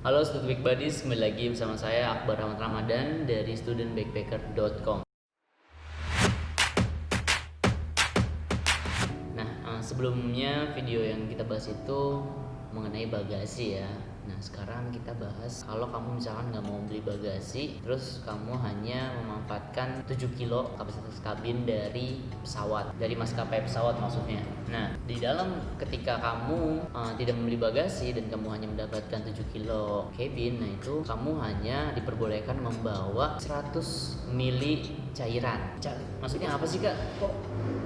Halo Student Back Buddies, kembali lagi bersama saya Akbar Ahmad Ramadan dari studentbackpacker.com. Nah, sebelumnya video yang kita bahas itu mengenai bagasi ya. Nah, sekarang kita bahas kalau kamu misalkan nggak mau beli bagasi, terus kamu hanya memanfaatkan 7 kilo kapasitas kabin dari pesawat, dari maskapai pesawat maksudnya. Nah, di dalam ketika kamu tidak membeli bagasi dan kamu hanya mendapatkan 7 kilo cabin, nah itu kamu hanya diperbolehkan membawa 100 mili cairan. Maksudnya apa sih kak? Kok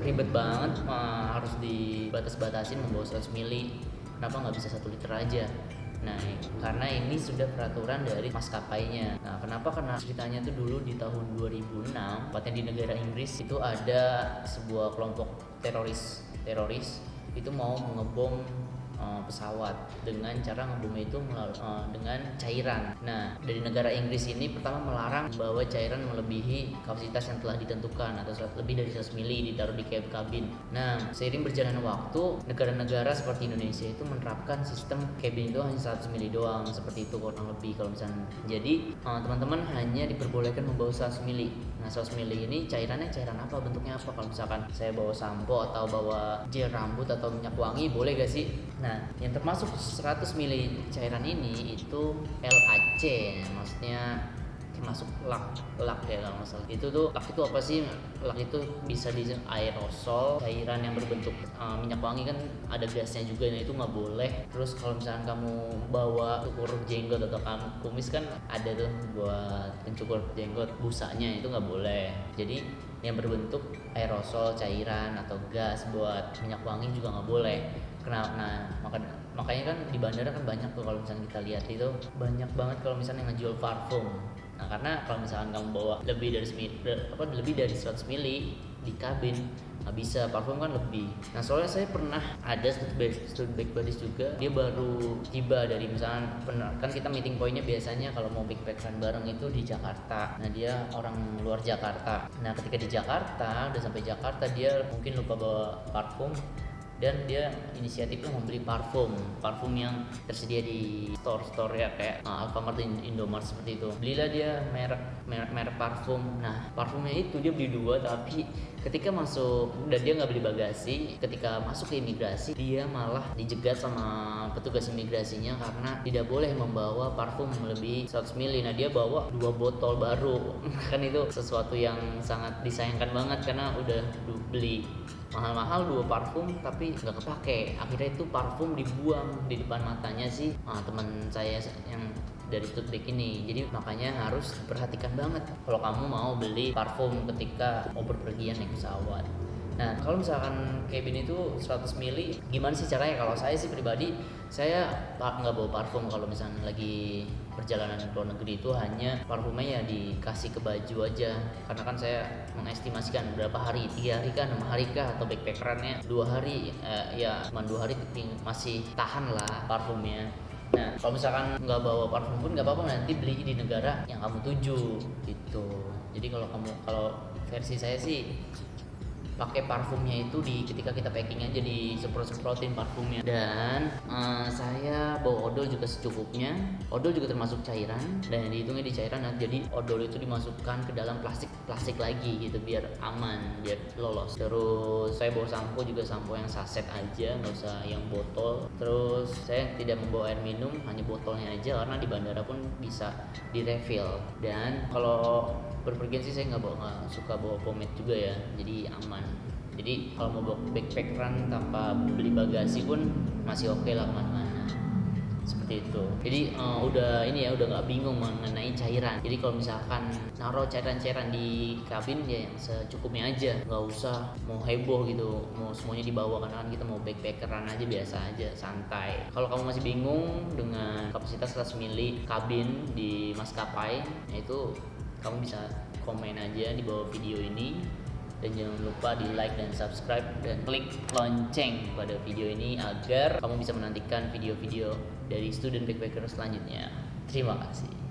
ribet banget harus dibatas-batasin membawa 100 mili? Kenapa nggak bisa 1 liter aja? Nah, karena ini sudah peraturan dari maskapainya. Nah, kenapa? Karena ceritanya tuh dulu di tahun 2006, tepatnya di negara Inggris, itu ada sebuah kelompok teroris itu mau mengebom pesawat dengan cara ngebomnya itu dengan cairan. Nah, dari negara Inggris ini pertama melarang membawa cairan melebihi kapasitas yang telah ditentukan atau lebih dari 100 mili ditaruh di kabin. Nah, seiring berjalannya waktu, negara-negara seperti Indonesia itu menerapkan sistem cabin itu hanya 100 mili doang, seperti itu kurang lebih kalau misalnya. Jadi, teman-teman hanya diperbolehkan membawa 100 mili. Nah, 100 mili ini cairan apa? Bentuknya apa? Kalau misalkan saya bawa sampo atau bawa gel rambut atau minyak wangi, boleh gak sih? Nah, yang termasuk 100 mili cairan ini itu LAC, maksudnya termasuk lak ya kalau masalah. Itu tuh lak itu apa sih? Lak itu bisa di aerosol, cairan yang berbentuk minyak wangi kan ada gasnya juga, nah itu nggak boleh. Terus kalau misalkan kamu bawa cukur jenggot atau kamu kumis kan ada tuh buat pencukur jenggot, busanya itu nggak boleh. Jadi yang berbentuk aerosol, cairan atau gas buat minyak wangi juga nggak boleh. Nah, makanya kan di bandara kan banyak tuh kalau misalnya kita lihat itu banyak banget kalau misalnya ngejual parfum. Nah, karena kalau misalkan kamu bawa lebih dari 100 mili di kabin, nggak bisa, parfum kan lebih. Nah, soalnya saya pernah ada student back buddies juga, dia baru tiba dari misalkan kan kita meeting pointnya biasanya kalau mau backpackeran bareng itu di Jakarta. Nah, dia orang luar Jakarta. Nah, ketika di Jakarta udah sampai Jakarta, dia mungkin lupa bawa parfum dan dia inisiatifnya membeli parfum yang tersedia di store ya kayak Alfamart, Indomart seperti itu. Belilah dia merek parfum. Nah, parfumnya itu dia beli 2, tapi ketika masuk dan dia nggak beli bagasi, ketika masuk ke imigrasi dia malah dijegat sama petugas imigrasinya karena tidak boleh membawa parfum melebihi 100 mili. Nah, dia bawa 2 botol baru kan itu sesuatu yang sangat disayangkan banget karena udah beli mahal-mahal 2 parfum tapi nggak kepake. Akhirnya itu parfum dibuang di depan matanya sih teman saya yang dari Studback ini. Jadi makanya harus diperhatikan banget kalau kamu mau beli parfum ketika mau berpergian naik pesawat. Nah, kalau misalkan cabin itu 100 mili, gimana sih caranya? Kalau saya sih pribadi, saya nggak bawa parfum kalau misalnya lagi perjalanan ke luar negeri. Itu hanya parfumnya ya dikasih ke baju aja, karena kan saya mengestimasikan berapa hari, 3 hari kah, 6 hari kah, atau backpackerannya 2 hari, ya cuma 2 hari masih tahan lah parfumnya. Nah, kalau misalkan nggak bawa parfum pun nggak apa-apa, nanti beli di negara yang kamu tuju gitu. Jadi kalau versi saya sih pakai parfumnya itu ketika kita packing aja, disemprotin parfumnya. Dan saya bawa odol juga secukupnya. Odol juga termasuk cairan dan dihitungnya di cairan. Nah, jadi odol itu dimasukkan ke dalam plastik lagi gitu biar aman, biar lolos. Terus saya bawa sampo juga, sampo yang saset aja, nggak usah yang botol. Terus saya tidak membawa air minum, hanya botolnya aja karena di bandara pun bisa di refill. Dan kalau berpergian sih saya nggak suka bawa pomade juga ya, jadi aman. Jadi kalau mau backpackeran tanpa beli bagasi pun masih oke lah kemana-mana seperti itu. Jadi udah nggak bingung mengenai cairan. Jadi kalau misalkan naruh cairan di kabin ya yang secukupnya aja, nggak usah mau heboh gitu, mau semuanya dibawa, karena kan kita mau backpackeran aja biasa aja, santai. Kalau kamu masih bingung dengan kapasitas 100 mili kabin di maskapai, itu kamu bisa komen aja di bawah video ini, dan jangan lupa di like dan subscribe dan klik lonceng pada video ini agar kamu bisa menantikan video-video dari Student Backpacker selanjutnya. Terima kasih.